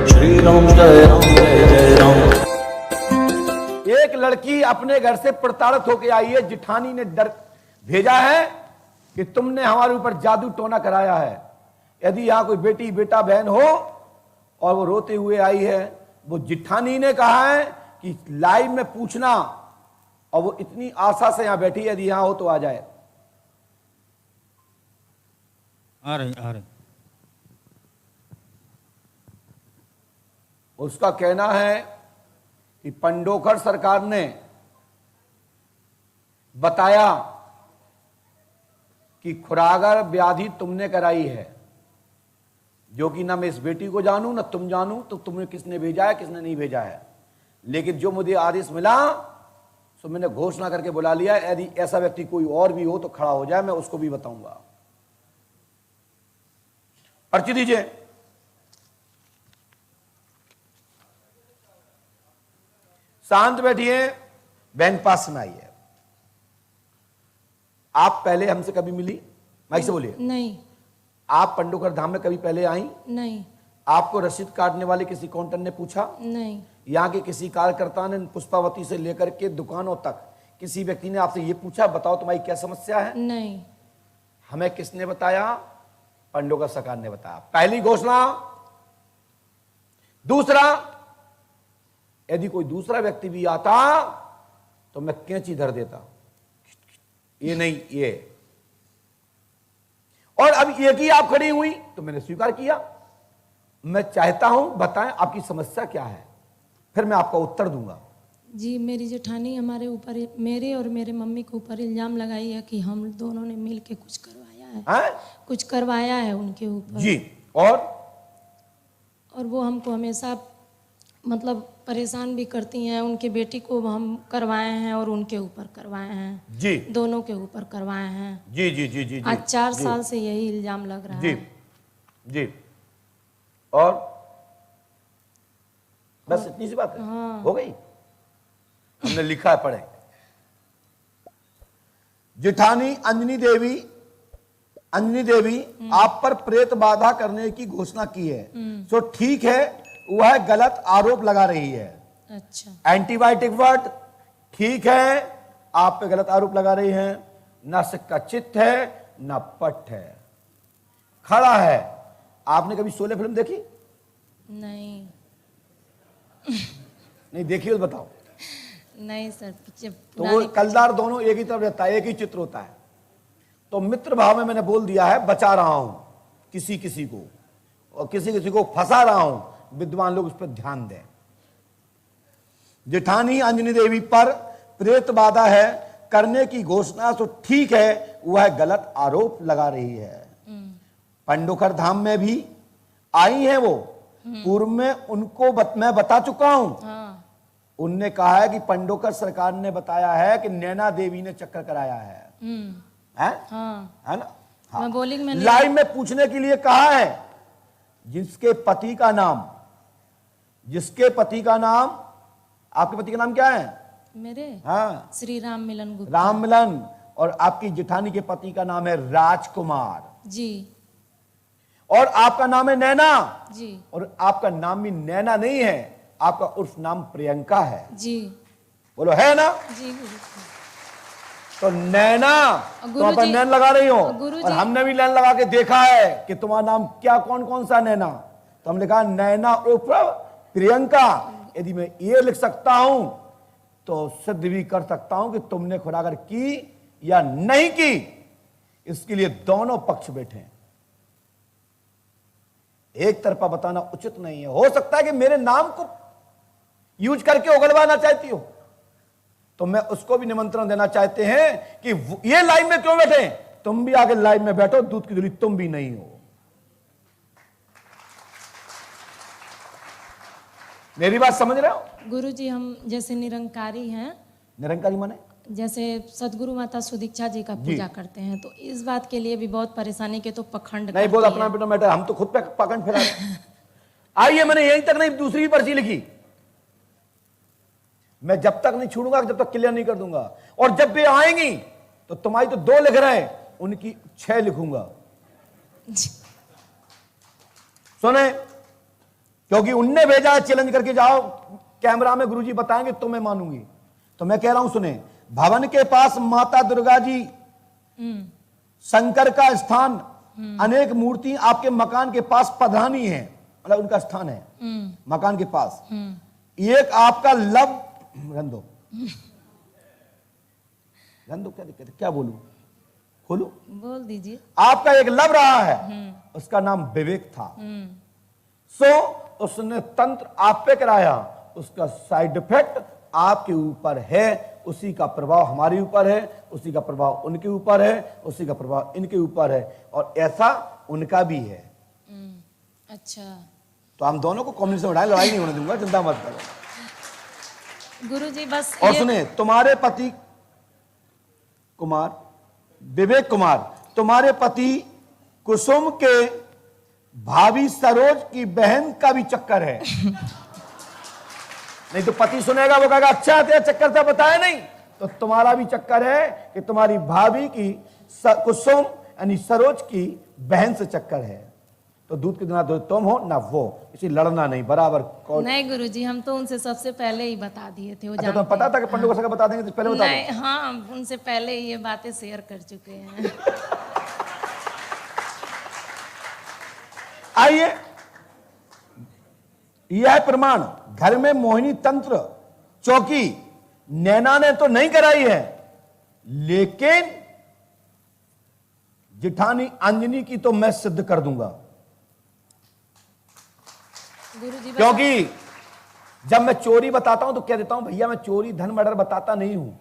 श्री राम जय राम जय जय राम। एक लड़की अपने घर से प्रताड़ित होकर आई है। जिठानी ने डर भेजा है कि तुमने हमारे ऊपर जादू टोना कराया है। यदि यहां कोई बेटी बेटा बहन हो और वो रोते हुए आई है, वो जिठानी ने कहा है कि लाइव में पूछना, और वो इतनी आशा से यहां बैठी है, यदि यहां हो तो आ जाए। आ रहे उसका कहना है कि पंडोखर सरकार ने बताया कि खुरागर व्याधि तुमने कराई है, जो कि ना मैं इस बेटी को जानूं ना तुम जानूं, तो तुम्हें किसने भेजा है किसने नहीं भेजा है। लेकिन जो मुझे आदेश मिला तो मैंने घोषणा करके बुला लिया। यदि ऐसा व्यक्ति कोई और भी हो तो खड़ा हो जाए, मैं उसको भी बताऊंगा। पर्ची दीजिए। शांत बैठिए, बहन पास में आइए। आप पहले हमसे कभी मिली? माइक से बोलिए। नहीं। आप पंडोखर धाम में कभी पहले आई? नहीं। आपको रसीद काटने वाले किसी काउंटर ने पूछा? नहीं। यहाँ के किसी कार्यकर्ता ने पुष्पावती से लेकर के दुकानों तक किसी व्यक्ति ने आपसे ये पूछा, बताओ तुम्हारी क्या समस्या है? नहीं। हमें किसने बताया? पंडोखर सरकार ने बताया। पहली घोषणा। दूसरा, यदि कोई दूसरा व्यक्ति भी आता तो मैं कैंची धर देता। ये नहीं, ये। और अब एक ही आप खड़ी हुई तो मैंने स्वीकार किया। मैं चाहता हूं बताएं आपकी समस्या क्या है, फिर मैं आपका उत्तर दूंगा। जी, मेरी जेठानी हमारे ऊपर, मेरे और मेरे मम्मी के ऊपर इल्जाम लगाई है कि हम दोनों ने मिल के कुछ करवाया है। कुछ करवाया है उनके ऊपर जी। और वो हमको हमेशा मतलब परेशान भी करती हैं। उनके बेटी को हम करवाए हैं और उनके ऊपर करवाए हैं जी, दोनों के ऊपर करवाए हैं। जी जी जी जी, आज 4 साल से यही इल्जाम लग रहा जी है। जी। और बस इतनी सी बात है? हाँ। हो गई? हमने लिखा है, पढ़े। जेठानी अंजनी देवी आप पर प्रेत बाधा करने की घोषणा की है। सो ठीक है, वह गलत आरोप लगा रही है। अच्छा। एंटीबायोटिक वर्ड ठीक है, आप पे गलत आरोप लगा रही हैं। ना सिक्का चित्त है ना पट है, खड़ा है। आपने कभी शोले फिल्म देखी? नहीं। नहीं देखी हो तो बताओ। नहीं सर, पीछे तो वो कलदार दोनों एक ही तरफ रहता है, एक ही चित्र होता है। तो मित्र भाव में मैंने बोल दिया है, बचा रहा हूं किसी किसी को, और किसी किसी को फंसा रहा हूं। विद्वान लोग उस पर ध्यान दें। जेठानी अंजनी देवी पर प्रेत बाधा है करने की घोषणा तो ठीक है, वह गलत आरोप लगा रही है। पंडोखर धाम में भी आई है वो, पूर्व में उनको मैं बता चुका हूं। हाँ। उनने कहा है कि पंडोखर सरकार ने बताया है कि नैना देवी ने चक्कर कराया है। हाँ। है ना? हाँ। मैं बोली कि मैंने लाइव में पूछने के लिए कहा है। जिसके पति का नाम, आपके पति का नाम क्या है? मेरे? हाँ, श्री राम मिलन गुप्ता। राम मिलन। और आपकी जेठानी के पति का नाम है राजकुमार जी। और आपका नाम है नैना जी। और आपका नाम भी नैना नहीं है, आपका उर्फ नाम प्रियंका है। जी। बोलो है ना? जी गुरु। तो नैना तुम पर नैन लगा रही हो, और हमने भी नैन लगा के देखा है कि तुम्हारा नाम क्या, कौन कौन सा नैना। तो हमने कहा नैना उर्फ प्रियंका। यदि मैं ये लिख सकता हूं तो सिद्ध भी कर सकता हूं कि तुमने खुरागर की या नहीं की। इसके लिए दोनों पक्ष बैठे हैं। एक तरफा बताना उचित नहीं है। हो सकता है कि मेरे नाम को यूज करके उगलवाना चाहती हो, तो मैं उसको भी निमंत्रण देना चाहते हैं कि ये लाइव में क्यों बैठे? तुम भी आगे लाइव में बैठो, दूध की धुली तुम भी नहीं हो। मेरी बात समझ रहे हो? गुरुजी, हम जैसे निरंकारी हैं, निरंकारी माने जैसे सदगुरु माता सुदीक्षा जी का पूजा करते हैं, तो इस बात के लिए भी बहुत परेशानी के तो पखंड नहीं बोल अपना बेटा मैटर, हम तो खुद पे पखंड फैला रहे हैं। आइए, मैंने यहीं तक नहीं दूसरी पर्ची लिखी। मैं जब तक नहीं छोड़ूंगा, जब तक क्लियर नहीं कर दूंगा। और जब भी आएंगी तो तुम्हारी तो 2 लिख रहे हैं, उनकी 6 लिखूंगा। सुने, क्योंकि उनने भेजा है चैलेंज करके जाओ कैमरा में, गुरुजी बताएंगे तो मैं मानूंगी। तो मैं कह रहा हूं सुने, भवन के पास माता दुर्गा जी, शंकर का स्थान, अनेक मूर्ति आपके मकान के पास पधरानी है, मतलब उनका स्थान है मकान के पास। एक आपका लव रंदो रंदो, क्या दिक्कत है, क्या बोलूं, खोलू, बोल दीजिए। आपका एक लव रहा है, उसका नाम विवेक था। सो उसने तंत्र आप पे कराया, उसका साइड इफेक्ट आपके ऊपर है, उसी का प्रभाव हमारे ऊपर है, उसी का प्रभाव उनके ऊपर है, उसी का प्रभाव इनके ऊपर है, और ऐसा उनका भी है। अच्छा, तो हम दोनों को कॉम्बिनेशन उठाए, लड़ाई नहीं होने दूंगा, चिंता मत करो। गुरुजी बस और सुने, तुम्हारे पति कुमार, विवेक कुमार, तुम्हारे पति कुसुम के भाभी सरोज की बहन का भी चक्कर है। नहीं तो पति सुनेगा, वो कहेगा अच्छा तेरा चक्कर था, बताया नहीं। तो तुम्हारा भी चक्कर है कि तुम्हारी भाभी की कुसुम यानी सरोज की बहन से चक्कर है। तो दूध के ना तुम हो ना वो, इसी लड़ना नहीं, बराबर। नहीं गुरुजी, हम तो उनसे सबसे पहले ही बता दिए थे। वो अच्छा, तो पता था कि पंडू को बता देंगे, तो पहले बता नहीं, हाँ, उनसे पहले ही ये बातें शेयर कर चुके हैं। आइए, यह है प्रमाण। घर में मोहिनी तंत्र चौकी नैना ने तो नहीं कराई है, लेकिन जिठानी अंजनी की तो मैं सिद्ध कर दूंगा। गुरुजी क्योंकि जब मैं चोरी बताता हूं तो कह देता हूं भैया मैं चोरी धन मर्डर बताता नहीं हूं,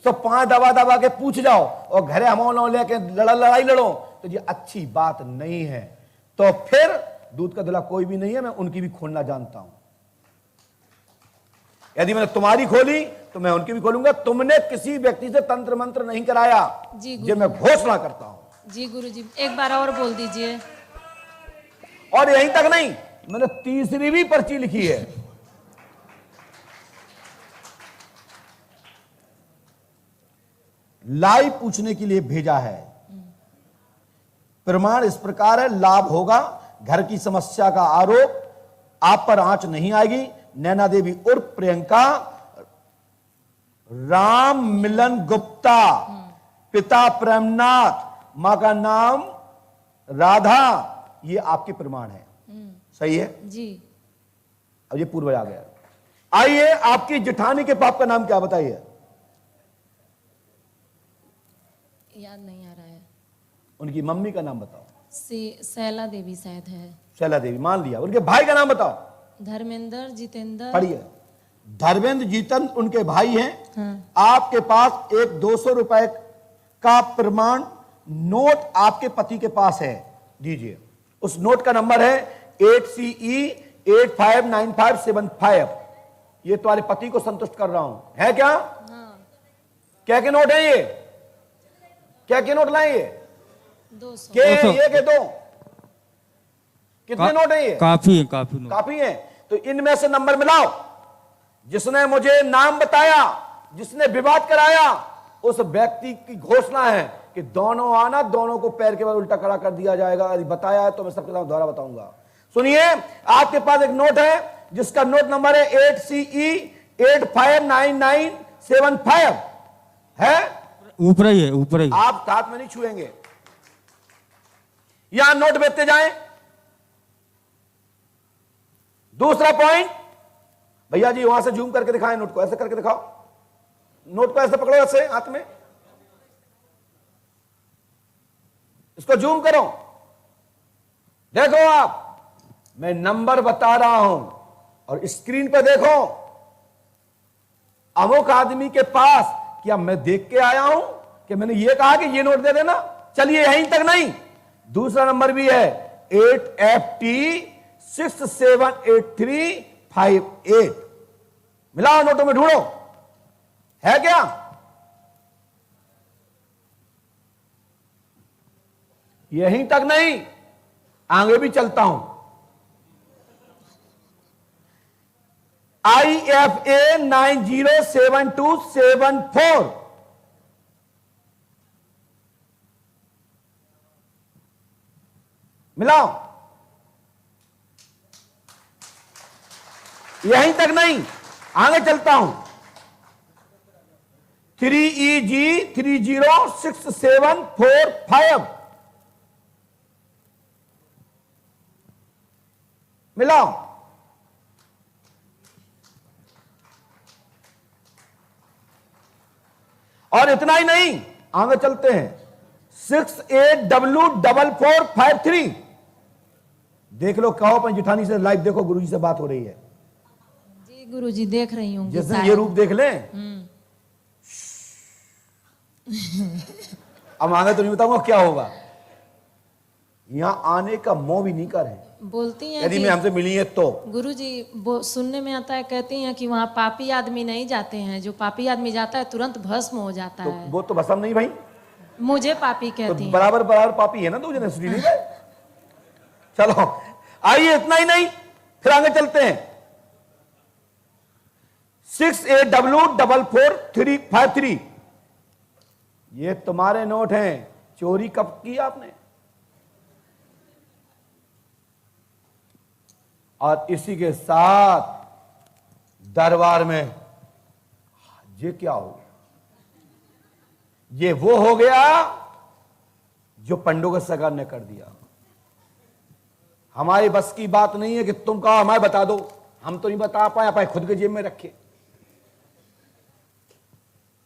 तो 5 दबा दबा के पूछ जाओ और घरे हम लेके लड़ाई लड़ो, तो ये अच्छी बात नहीं है। तो फिर दूध का धुला कोई भी नहीं है, मैं उनकी भी खोलना जानता हूं। यदि मैंने तुम्हारी खोली तो मैं उनकी भी खोलूंगा। तुमने किसी व्यक्ति से तंत्र मंत्र नहीं कराया, ये मैं घोषणा करता हूं। जी गुरुजी, एक बार और बोल दीजिए। और यहीं तक नहीं, मैंने तीसरी भी पर्ची लिखी है। लाइव पूछने के लिए भेजा है। प्रमाण इस प्रकार है, लाभ होगा, घर की समस्या का आरोप आप पर आंच नहीं आएगी। नैना देवी उर्फ प्रियंका, राम मिलन गुप्ता, पिता प्रेमनाथ, मां का नाम राधा, ये आपके प्रमाण है। सही है जी। अब ये पूर्वज आ गया। आइए, आपकी जेठानी के बाप का नाम क्या बताइए? याद नहीं आ रहा है। उनकी मम्मी का नाम बताओ। शैला देवी शायद है। शैला देवी मान लिया। उनके भाई का नाम बताओ। धर्मेंद्र, जितेंद्र। पढ़िए। धर्मेंद्र जीतन उनके भाई हैं। हाँ। आपके पास एक 200 रुपए का प्रमाण नोट आपके पति के पास है, दीजिए। उस नोट का नंबर है 8CE 859575। ये तुम्हारे पति को संतुष्ट कर रहा हूं, है क्या? हाँ। क्या के नोट है ये? क्या के नोट लाए ये? 200। के दो कितने नोट है ये? काफी है, काफी नोट। काफी है। तो इनमें से नंबर मिलाओ। जिसने मुझे नाम बताया, जिसने विवाद कराया, उस व्यक्ति की घोषणा है कि दोनों आना, दोनों को पैर के बाद उल्टा खड़ा कर दिया जाएगा। यदि बताया है तो मैं सबके साथ दोबारा बताऊंगा। सुनिए, आपके पास एक नोट है जिसका नोट नंबर है 8CE 859975 है। ऊपर ही है, ऊपर ही। आप हाथ में नहीं छुएंगे, यहां नोट बेचते जाएं। दूसरा पॉइंट, भैया जी वहां से जूम करके दिखाएं नोट को, ऐसे करके दिखाओ। नोट को ऐसे पकड़ो, ऐसे हाथ में, इसको जूम करो। देखो आप, मैं नंबर बता रहा हूं और स्क्रीन पर देखो। अमुक आदमी के पास क्या मैं देख के आया हूं कि मैंने ये कहा कि ये नोट दे देना? चलिए, यहीं तक नहीं, दूसरा नंबर भी है 8FT 678358। मिलाओ नोटों में, ढूंढो, है क्या? यहीं तक नहीं, आगे भी चलता हूं। IFA 907274। मिलाओ। यहीं तक नहीं, आगे चलता हूं। 3EG306745 मिलाओ। और इतना ही नहीं, आगे चलते हैं। 68W4453 देख लो, कहो अपन जिठानी से लाइव देखो, गुरुजी से बात हो रही है। जी गुरुजी देख रही हूँ। जिस दिन ये रूप देख लें, अब आगे तो नहीं बताऊंगा क्या होगा। यहां आने का मोह भी नहीं करे, बोलती हैं यदि मैं हमसे मिली है तो। गुरुजी सुनने में आता है, कहती हैं कि वहाँ पापी आदमी नहीं जाते हैं, जो पापी आदमी जाता है तुरंत भस्म हो जाता तो है। वो तो भस्म नहीं भाई, मुझे पापी तो कहती हैं। बराबर बराबर पापी है ना, दो जने नहीं गए। चलो आइए, इतना ही नहीं, फिर आगे चलते हैं। 68W4453 ये तुम्हारे नोट हैं। चोरी कब की आपने? और इसी के साथ दरबार में ये क्या हो गया? ये वो हो गया जो पंडों सरकार ने कर दिया। हमारी बस की बात नहीं है कि तुम कहो हमें बता दो, हम तो नहीं बता पाए खुद के जेब में रखे।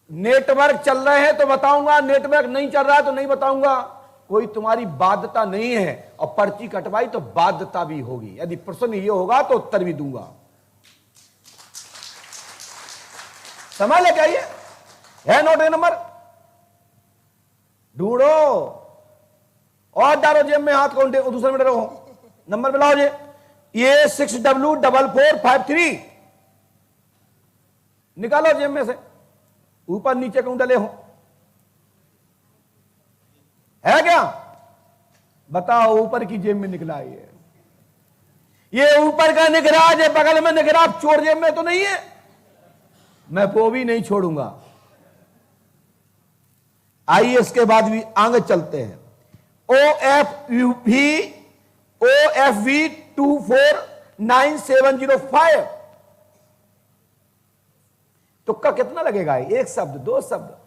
नेटवर्क चल रहे हैं तो बताऊंगा, नेटवर्क नहीं चल रहा है तो नहीं बताऊंगा। कोई तुम्हारी बाध्यता नहीं है, और पर्ची कटवाई तो बाध्यता भी होगी। यदि प्रश्न ये होगा तो उत्तर भी दूंगा। समझ ले क्या ये है? नोट नंबर ढूंढो और डालो जेब में, हाथ को दूसरे में रहो, नंबर मिलाओ। ये 6W4453 निकालो जेब में से, ऊपर नीचे क्यों डले हो? है क्या? बताओ, ऊपर की जेब में निकला ये ऊपर का निकला, ये बगल में निकला, चोर जेब में तो नहीं है। मैं वो भी नहीं छोड़ूंगा। आइए इसके बाद भी आगे चलते हैं। OFV 249705 तुक्का कितना लगेगा? एक शब्द, दो शब्द।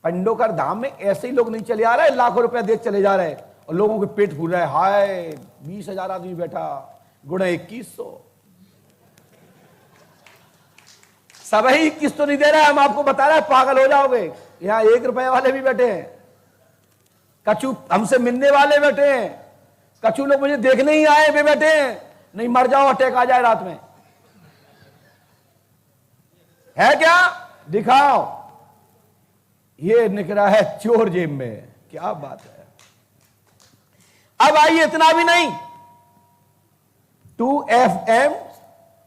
पंडोकर धाम में ऐसे ही लोग नहीं चले आ रहे, लाखों रुपया दे चले जा रहे और लोगों के पेट फूल रहा है। हाय 20,000 आदमी बैठा, गुणा 2100, सब ही 21 तो नहीं दे रहा है। हम आपको बता रहे हैं, पागल हो जाओगे। यहां 1 रुपए वाले भी बैठे हैं, कछु हमसे मिलने वाले बैठे हैं, कछु लोग मुझे देखने ही आए भी बैठे हैं। नहीं मर जाओ, अटैक आ जाए रात में। है क्या? दिखाओ। ये निकला है चोर जेब में। क्या बात है। अब आइए, इतना भी नहीं, 2FM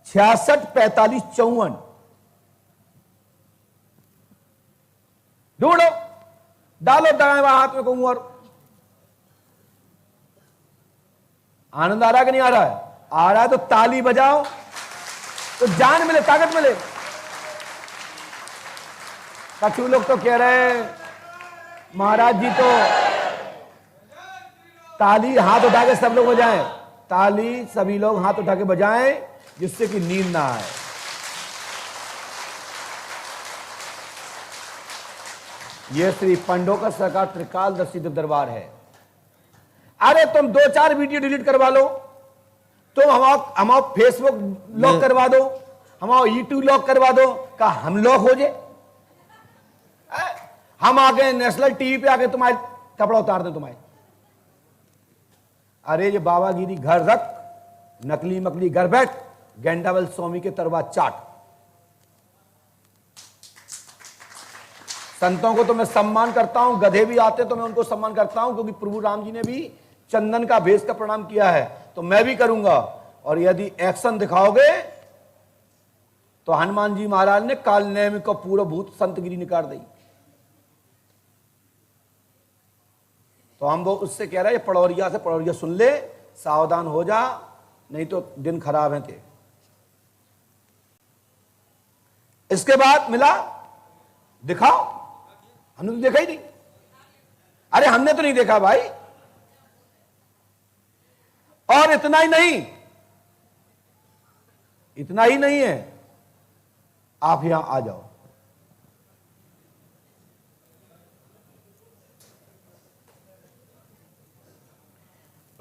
664554 ढूंढो, डालो दाएं हाथ में कहूं। और आनंद आ रहा है कि नहीं आ रहा है? आ रहा है तो ताली बजाओ, तो जान मिले, ताकत मिले। कछु लोग तो कह रहे हैं महाराज जी तो ताली हाथ उठा के सब लोग बजाएं। ताली सभी लोग हाथ उठा के बजाएं, जिससे कि नींद ना आए। यह श्री पंडोकर सरकार त्रिकालदर्शी दरबार है। अरे तुम 2-4 वीडियो डिलीट करवा लो, तुम हमारा फेसबुक लॉक करवा दो, हमारा यूट्यूब लॉक करवा दो, का हम लॉक हो जाए? हम आगे नेशनल टीवी पे आके तुम्हारे कपड़ा उतार दें तुम्हारे। अरे ये बाबागिरी घर रख, नकली मकली घर बैठ, गेंडावल स्वामी के तरवा चाट। संतों को तो मैं सम्मान करता हूं, गधे भी आते तो मैं उनको सम्मान करता हूं, क्योंकि प्रभु राम जी ने भी चंदन का भेष का प्रणाम किया है, तो मैं भी करूंगा। और यदि एक्शन दिखाओगे तो हनुमान जी महाराज ने काल नेम को पूरा भूत संतगिरी निकाल दी। तो हम वो उससे कह रहे हैं, पड़ौरिया से पड़ौरिया सुन ले, सावधान हो जा, नहीं तो दिन खराब है तेरे। इसके बाद मिला, दिखाओ। हमने तो देखा ही नहीं। अरे हमने तो नहीं देखा भाई। और इतना ही नहीं, इतना ही नहीं है, आप यहां आ जाओ।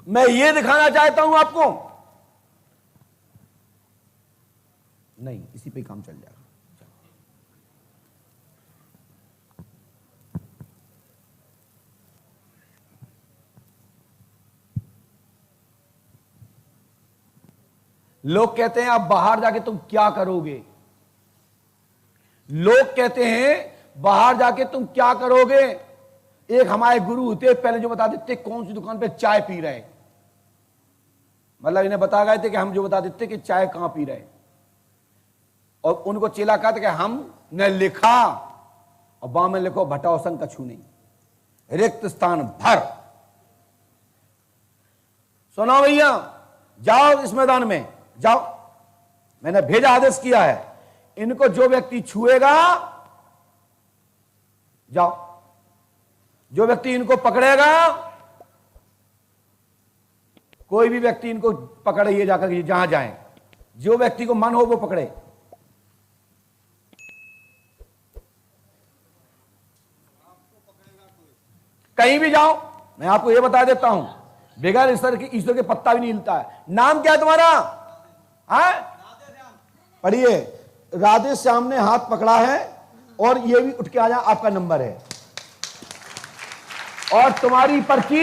मैं ये दिखाना चाहता हूं आपको, नहीं इसी पे काम चल जाएगा। लोग कहते हैं आप बाहर जाके तुम क्या करोगे, लोग कहते हैं बाहर जाके तुम क्या करोगे। एक हमारे गुरु होते पहले जो बता देते कौन सी दुकान पे चाय पी रहे, मतलब इन्हें बता गए थे कि हम जो बता देते कि चाय कहां पी रहे, और उनको चेला कहते कि हमने लिखा, और बां में लिखो भटाओ संग कछु नहीं, रिक्त स्थान भर। सुनो भैया, जाओ इस मैदान में जाओ, मैंने भेजा आदेश किया है, इनको जो व्यक्ति छुएगा, जाओ, जो व्यक्ति इनको पकड़ेगा, कोई भी व्यक्ति इनको पकड़े जाकर जहां जाएं, जो व्यक्ति को मन हो वो पकड़े। कहीं भी जाओ, मैं आपको यह बता देता हूं, बगैर ईश्वर के पत्ता भी नहीं हिलता है। नाम क्या है तुम्हारा? पढ़िए, राधे श्याम ने हाथ पकड़ा है, और ये भी उठ के आ जा, आपका नंबर है, और तुम्हारी पर्ची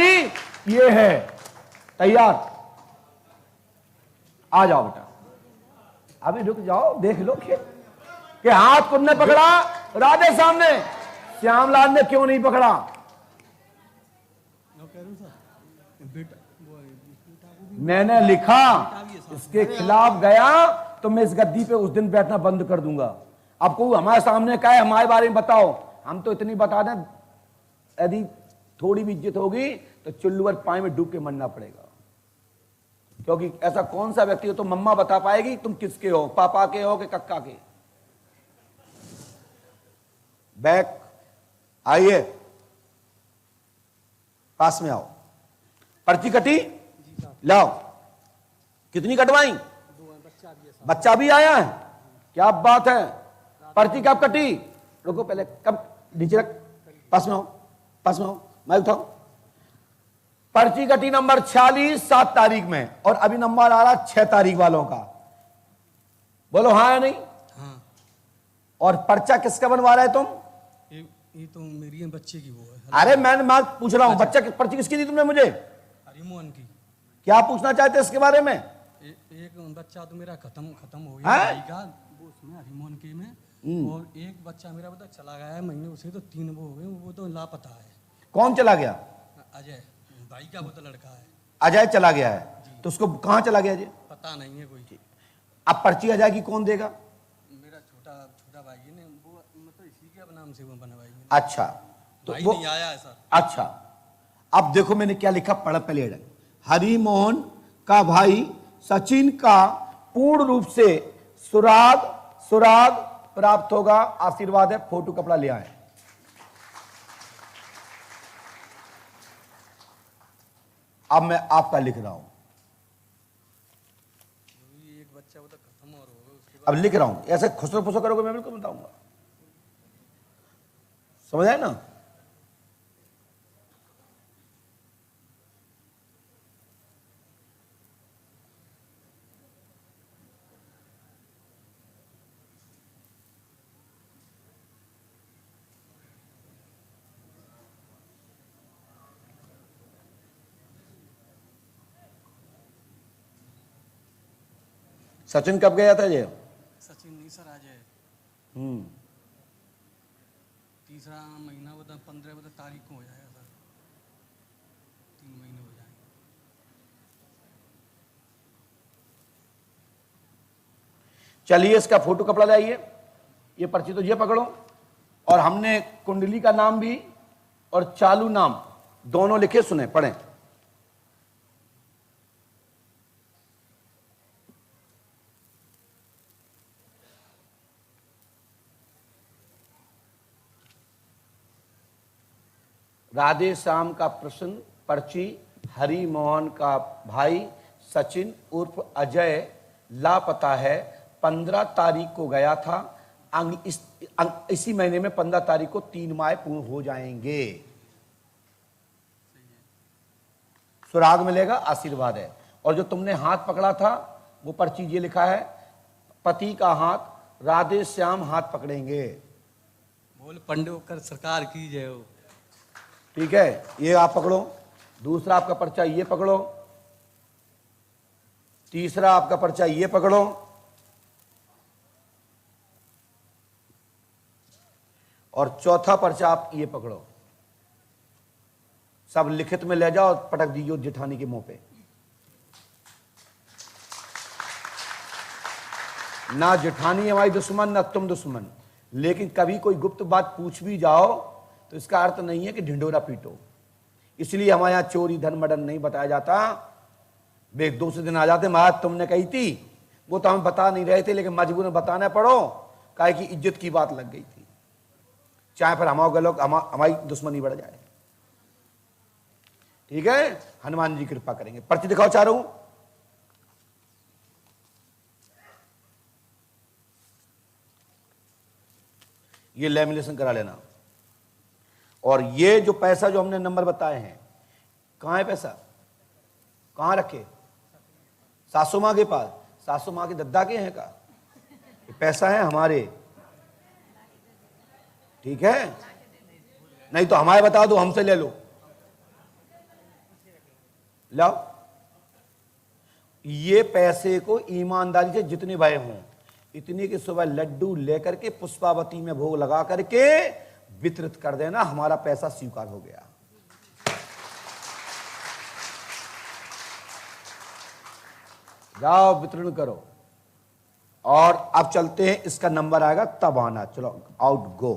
ये है, तैयार। आ जाओ बेटा, अभी रुक जाओ, देख लो कि हाथ तुमने पकड़ा, राधे श्याम ने, श्यामलाल ने क्यों नहीं पकड़ा? मैंने लिखा, इसके खिलाफ गया तो मैं इस गद्दी पे उस दिन बैठना बंद कर दूंगा। आपको हमारे सामने कहा है हमारे बारे में बताओ, हम तो इतनी बता दें, यदि थोड़ी भी इज्जत होगी तो चुल्लू पर पानी में डूब के मरना पड़ेगा, क्योंकि ऐसा कौन सा व्यक्ति हो तो मम्मा बता पाएगी तुम किसके हो, पापा के हो कि कक्का के। बैक आइए, पास में आओ। पर्ची कटी? लाओ। कितनी कटवाई? बच्चा भी आया है, क्या बात है। पर्ची कब कटी? रुको पहले, कब? नीचे रख, पास में हो, पास में हो, मैं उठाओ। पर्ची कटी नंबर 46 7 तारीख में, और अभी नंबर आ रहा 6 तारीख वालों का। बोलो हाँ या नहीं? हाँ। और पर्चा किसका बनवा रहे तुम? ये तो मेरी बच्चे की वो है। अरे मैं पूछ रहा हूं, बच्चा पर्ची किसकी दी तुमने मुझे? हरिमोहन की। क्या पूछना चाहते इसके बारे में? एक बच्चा तो मेरा खत्म हो गया भाई का, वो उसमें हरिमोहन के में, और एक बच्चा मेरा पता चला गया है महीने, उसे तो 3 वो हो गए, वो तो लापता है। कौन चला गया? अजय, भाई का वो तो लड़का है। अजय चला गया है, तो उसको कहां चला गया अजय? पता नहीं है कोई। अब पर्ची अजय की कौन देगा? मेरा छोटा भाई ने, वो मतलब इसी के नाम से वो बनवाई है। अच्छा, तो भाई वो नहीं आया है सर। अच्छा, अब देखो मैंने क्या लिखा, पढ़ पहले। हरिमोहन का भाई सचिन का पूर्ण रूप से सुराग प्राप्त होगा, आशीर्वाद है। फोटो कपड़ा ले आए। अब मैं आपका लिख रहा हूं, एक बच्चा वो तो खत्म और होगा, उसके बाद अब लिख रहा हूं। ऐसे खुसरो फुसरो करोगे मैं बिल्कुल बताऊंगा, समझ आए ना? सचिन कब गया था ये? सचिन नहीं सर, आज है हम्म, तीसरा महीना, वो 15 तारीख को हो जाएगा सर, 3 महीने हो जाएंगे। चलिए इसका फोटो कपड़ा ले आइए। ये पर्ची तो ये पकड़ो, और हमने कुंडली का नाम भी और चालू नाम दोनों लिखे, सुने पढ़ें। राधे श्याम का प्रश्न पर्ची, हरि मोहन का भाई सचिन उर्फ अजय लापता है, 15 तारीख को गया था, इसी महीने में 15 तारीख को 3 माह पूर्ण हो जाएंगे। सुराग मिलेगा, आशीर्वाद है। और जो तुमने हाथ पकड़ा था वो पर्ची ये लिखा है, पति का हाथ राधे श्याम हाथ पकड़ेंगे। बोल पंडोकर सरकार की जय हो। ठीक है, ये आप पकड़ो। दूसरा आपका पर्चा ये पकड़ो। तीसरा आपका पर्चा ये पकड़ो। और चौथा पर्चा आप ये पकड़ो। सब लिखित में ले जाओ और पटक दीजिए जेठानी के मुंह पे। ना जेठानी हमारी दुश्मन, ना तुम दुश्मन, लेकिन कभी कोई गुप्त बात पूछ भी जाओ तो इसका अर्थ नहीं है कि ढिंडोरा पीटो। इसलिए हमारे यहां चोरी धन मर्डर नहीं बताया जाता। वे दूसरे दिन आ जाते, महाराज तुमने कही थी, वो तो हम बता नहीं रहे थे, लेकिन मजबूर में बताना पड़ो, काहे कि इज्जत की बात लग गई थी, चाहे फिर हमारे लोग हमारी दुश्मनी बढ़ जाए। ठीक है, हनुमान जी कृपा करेंगे। पर्ची दिखाओ चारों। ये लैमिनेशन करा लेना। और ये जो पैसा जो हमने नंबर बताए हैं, कहां है पैसा? कहां रखे? सासू मां के पास। सासू मां के दद्दा के हैं का? पैसा है हमारे। ठीक है, नहीं तो हमारे बता दो, हमसे ले लो। लाओ, ये पैसे को ईमानदारी से जितने भाई हों इतने के सुबह लड्डू लेकर के पुष्पावती में भोग लगा करके वितरित कर देना। हमारा पैसा स्वीकार हो गया। जाओ वितरण करो। और अब चलते हैं, इसका नंबर आएगा तब आना। चलो आउट गो।